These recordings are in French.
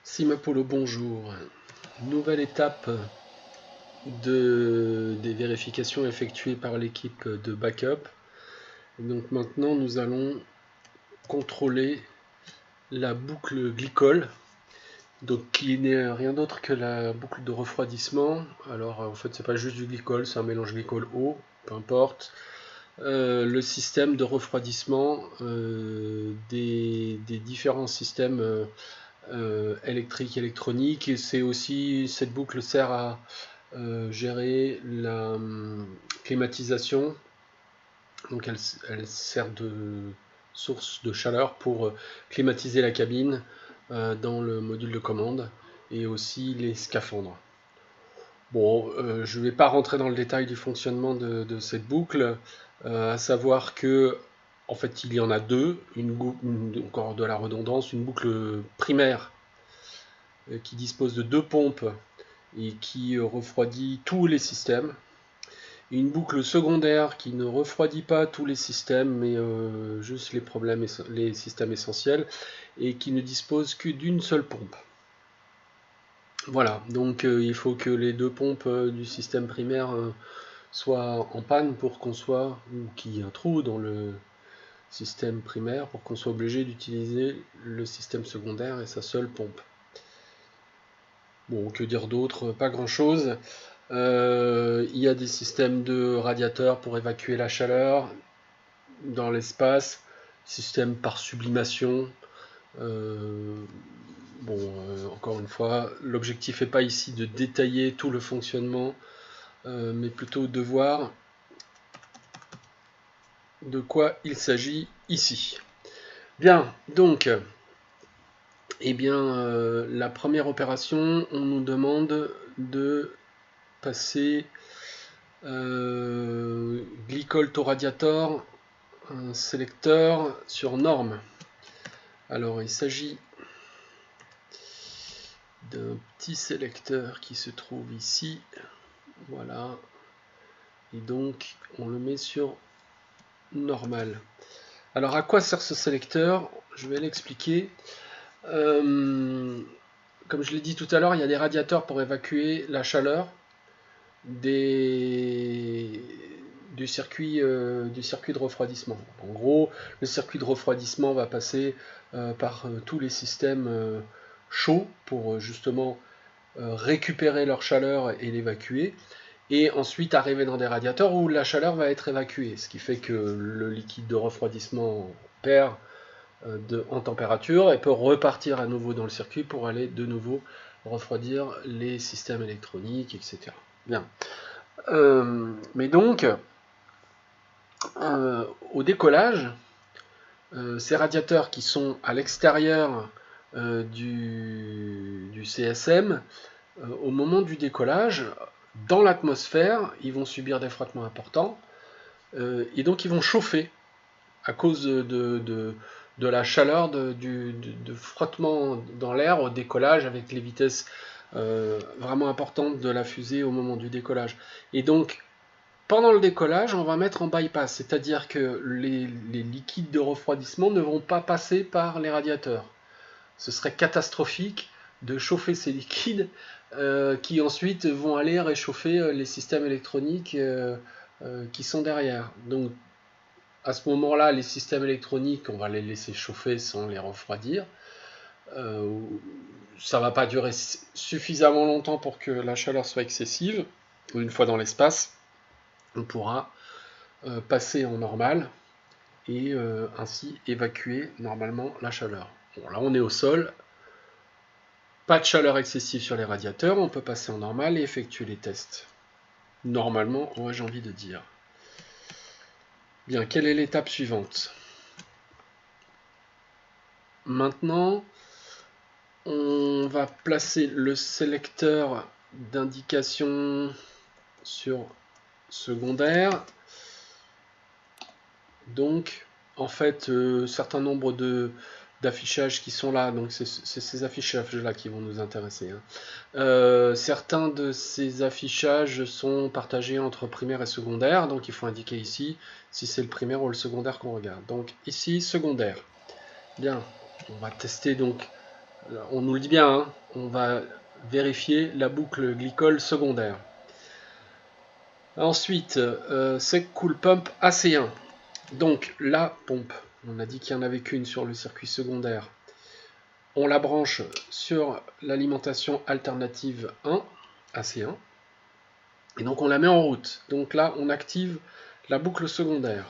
Simapolo, bonjour. Nouvelle étape des vérifications effectuées par l'équipe de backup. Donc maintenant, nous allons contrôler la boucle glycol, donc qui n'est rien d'autre que la boucle de refroidissement. Alors en fait, c'est pas juste du glycol, c'est un mélange glycol-eau, peu importe. Le système de refroidissement des différents systèmes électriques, électroniques, et c'est aussi cette boucle sert à gérer la climatisation. Donc elle sert de source de chaleur pour climatiser la cabine dans le module de commande et aussi les scaphandres. Bon, je ne vais pas rentrer dans le détail du fonctionnement de cette boucle, à savoir que en fait il y en a deux, encore de la redondance, une boucle primaire qui dispose de deux pompes et qui refroidit tous les systèmes. Et une boucle secondaire qui ne refroidit pas tous les systèmes, mais juste les systèmes essentiels, et qui ne dispose que d'une seule pompe. Voilà, donc il faut que les deux pompes du système primaire soient en panne pour qu'on soit, ou qu'il y ait un trou dans le système primaire pour qu'on soit obligé d'utiliser le système secondaire et sa seule pompe. Bon, que dire d'autre? Pas grand-chose. Il y a des systèmes de radiateurs pour évacuer la chaleur dans l'espace, système par sublimation. Encore une fois, l'objectif n'est pas ici de détailler tout le fonctionnement, mais plutôt de voir de quoi il s'agit ici. Bien, donc, la première opération, on nous demande de passer glycol to radiator, un sélecteur sur norme. Alors il s'agit d'un petit sélecteur qui se trouve ici, voilà, et donc on le met sur normal. Alors à quoi sert ce sélecteur? Je vais l'expliquer. Comme je l'ai dit tout à l'heure, il y a des radiateurs pour évacuer la chaleur du circuit de refroidissement. En gros, le circuit de refroidissement va passer par tous les systèmes chauds pour justement récupérer leur chaleur et l'évacuer, et ensuite arriver dans des radiateurs où la chaleur va être évacuée, ce qui fait que le liquide de refroidissement perd en température et peut repartir à nouveau dans le circuit pour aller de nouveau refroidir les systèmes électroniques, etc. Bien. Mais donc, au décollage, ces radiateurs qui sont à l'extérieur du CSM, au moment du décollage, dans l'atmosphère, ils vont subir des frottements importants et donc ils vont chauffer à cause de la chaleur de frottement dans l'air au décollage avec les vitesses vraiment importantes de la fusée au moment du décollage. Et donc, pendant le décollage, on va mettre en bypass, c'est-à-dire que les liquides de refroidissement ne vont pas passer par les radiateurs. Ce serait catastrophique de chauffer ces liquides qui ensuite vont aller réchauffer les systèmes électroniques qui sont derrière. Donc à ce moment-là, les systèmes électroniques, on va les laisser chauffer sans les refroidir. Ça ne va pas durer suffisamment longtemps pour que la chaleur soit excessive. Une fois dans l'espace, on pourra passer en normal et ainsi évacuer normalement la chaleur. Bon, là on est au sol, pas de chaleur excessive sur les radiateurs, on peut passer en normal et effectuer les tests. Normalement, j'ai envie de dire. Bien, quelle est l'étape suivante? Maintenant, on va placer le sélecteur d'indication sur secondaire. Donc, en fait, certain nombre d'affichages qui sont là, donc c'est ces affichages-là qui vont nous intéresser. Certains de ces affichages sont partagés entre primaire et secondaire, donc il faut indiquer ici si c'est le primaire ou le secondaire qu'on regarde. Donc ici, secondaire. Bien, on va tester donc on nous le dit bien, hein, on va vérifier la boucle glycol secondaire. Ensuite, sec cool pump AC1. Donc la pompe, on a dit qu'il n'y en avait qu'une sur le circuit secondaire. On la branche sur l'alimentation alternative 1, AC1. Et donc on la met en route. Donc là, on active la boucle secondaire.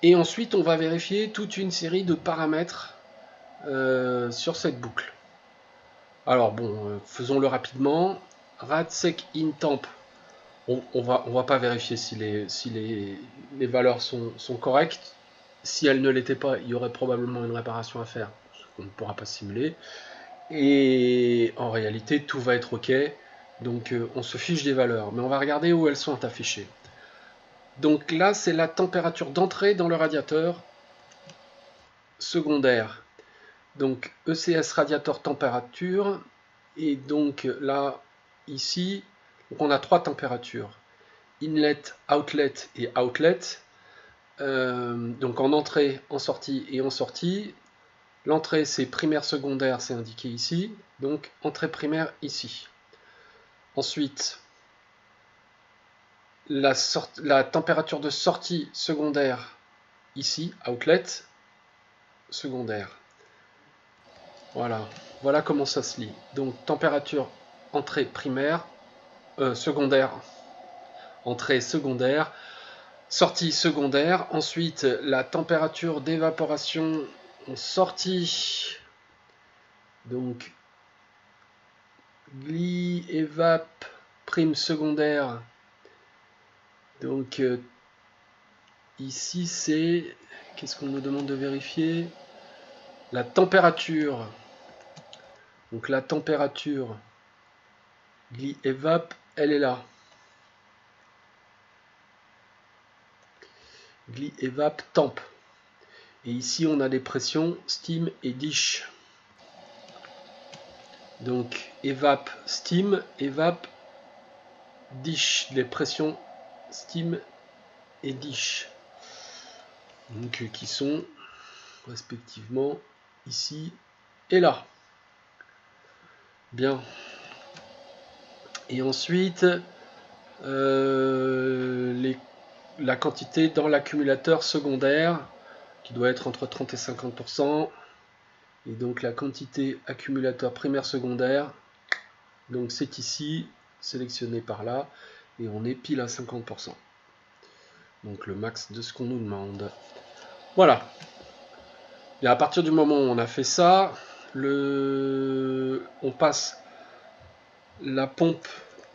Et ensuite, on va vérifier toute une série de paramètres sur cette boucle. Alors bon, faisons-le rapidement. Rad sec in temp. On va pas vérifier si les valeurs sont correctes. Si elles ne l'étaient pas, il y aurait probablement une réparation à faire, qu'on ne pourra pas simuler. Et en réalité, tout va être OK. Donc on se fiche des valeurs. Mais on va regarder où elles sont affichées. Donc là, c'est la température d'entrée dans le radiateur secondaire. Donc ECS radiateur température. Et donc là, ici, on a 3 températures. Inlet, outlet et outlet. Donc en entrée, en sortie et en sortie. L'entrée, c'est primaire, secondaire, c'est indiqué ici. Donc entrée primaire ici. Ensuite, la température de sortie secondaire ici, outlet, secondaire. Voilà comment ça se lit. Donc température entrée primaire, secondaire, entrée secondaire, sortie secondaire. Ensuite, la température d'évaporation en sortie. Donc gli évap prime secondaire. Donc ici c'est, qu'est-ce qu'on nous demande de vérifier? La température. Donc la température gli évap, elle est là. Gli évap temp. Et ici on a des pressions steam et dish. Donc évap steam, évap dish, les pressions steam et dish. Donc qui sont respectivement ici et là. Bien. Et ensuite la quantité dans l'accumulateur secondaire qui doit être entre 30 et 50%. Et donc la quantité accumulateur primaire secondaire, donc c'est ici, sélectionné par là, et on est pile à 50%. Donc le max de ce qu'on nous demande. Voilà. Et à partir du moment où on a fait ça, on passe la pompe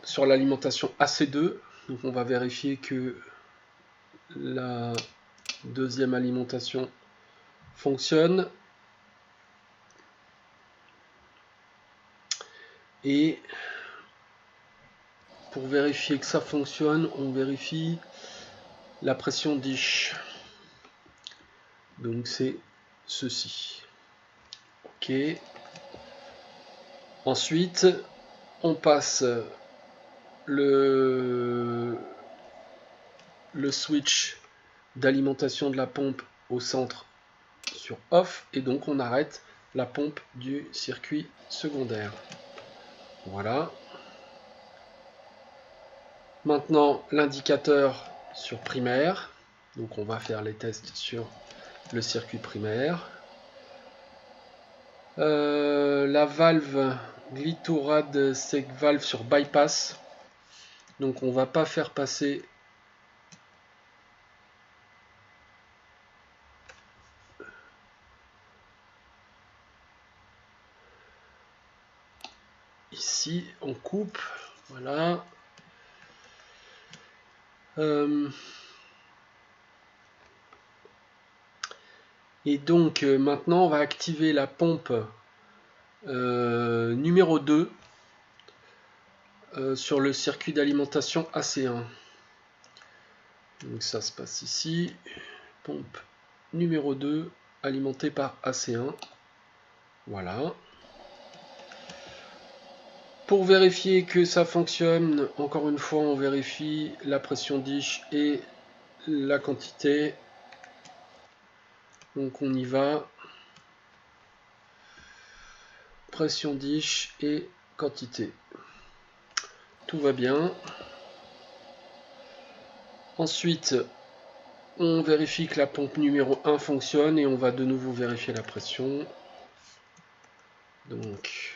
sur l'alimentation AC2. Donc on va vérifier que la deuxième alimentation fonctionne. Et pour vérifier que ça fonctionne, on vérifie la pression dish. Donc c'est ceci. OK. Ensuite, on passe le switch d'alimentation de la pompe au centre sur off et donc on arrête la pompe du circuit secondaire. Voilà. Maintenant l'indicateur sur primaire. Donc on va faire les tests sur le circuit primaire. La valve Glitorad sec valve sur bypass. Donc on va pas faire passer ici, on coupe, voilà. Et donc maintenant on va activer la pompe numéro 2 sur le circuit d'alimentation AC1. Donc ça se passe ici, pompe numéro 2 alimentée par AC1. Voilà. Pour vérifier que ça fonctionne, encore une fois, on vérifie la pression dish et la quantité. Donc on y va. pression dish et quantité. Tout va bien. Ensuite, on vérifie que la pompe numéro 1 fonctionne et on va de nouveau vérifier la pression. Donc,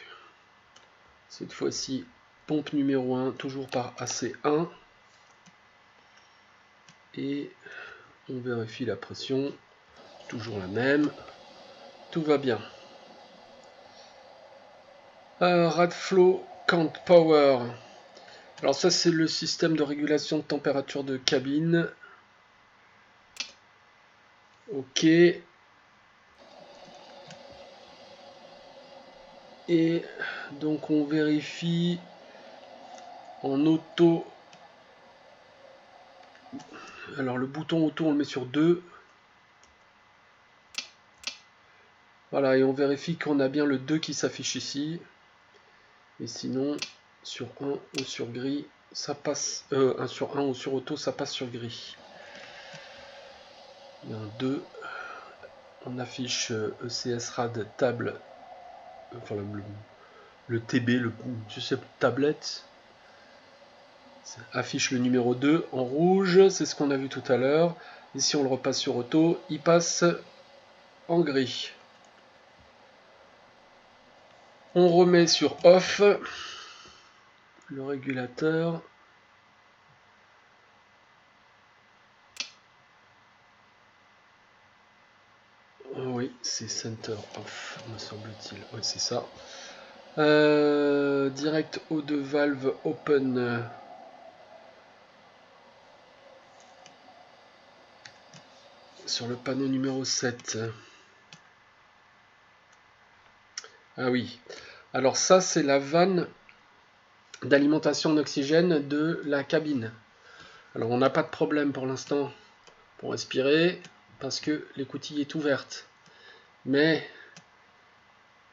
cette fois-ci, pompe numéro 1, toujours par AC1. Et on vérifie la pression, toujours la même. Tout va bien. Radflow Count Power. Alors ça, c'est le système de régulation de température de cabine. Ok. Et donc on vérifie en auto. Alors le bouton auto, on le met sur 2. Voilà, et on vérifie qu'on a bien le 2 qui s'affiche ici. Et sinon, sur 1 ou sur gris, ça passe. 1 sur 1 ou sur auto, ça passe sur gris. Il y a un 2. On affiche ECS RAD table. Enfin, le TB, je sais, tablette. Ça affiche le numéro 2 en rouge, c'est ce qu'on a vu tout à l'heure. Et si on le repasse sur auto, il passe en gris. On remet sur off le régulateur. Oui, c'est center off, me semble-t-il. Oui, c'est ça. Direct eau de valve open. Sur le panneau numéro 7. Ah oui. Alors ça, c'est la vanne d'alimentation en oxygène de la cabine. Alors on n'a pas de problème pour l'instant pour respirer parce que l'écoutille est ouverte. Mais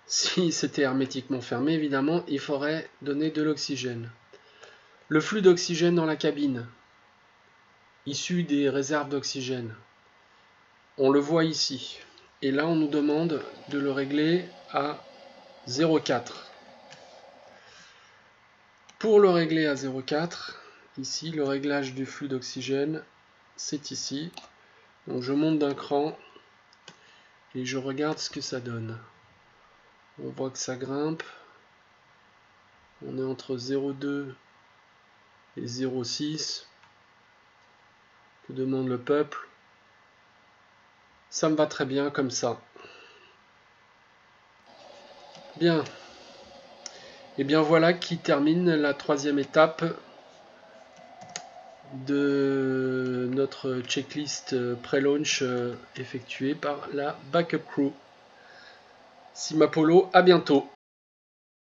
si c'était hermétiquement fermé, évidemment, il faudrait donner de l'oxygène. Le flux d'oxygène dans la cabine, issu des réserves d'oxygène, on le voit ici. Et là, on nous demande de le régler à 0,4. Pour le régler à 0,4, ici, le réglage du flux d'oxygène, c'est ici. Donc je monte d'un cran et je regarde ce que ça donne. On voit que ça grimpe. On est entre 0,2 et 0,6. Que demande le peuple? Ça me va très bien comme ça. Bien. Et bien voilà qui termine la 3e étape de notre checklist pré-launch effectuée par la Backup Crew. Simapolo, à bientôt.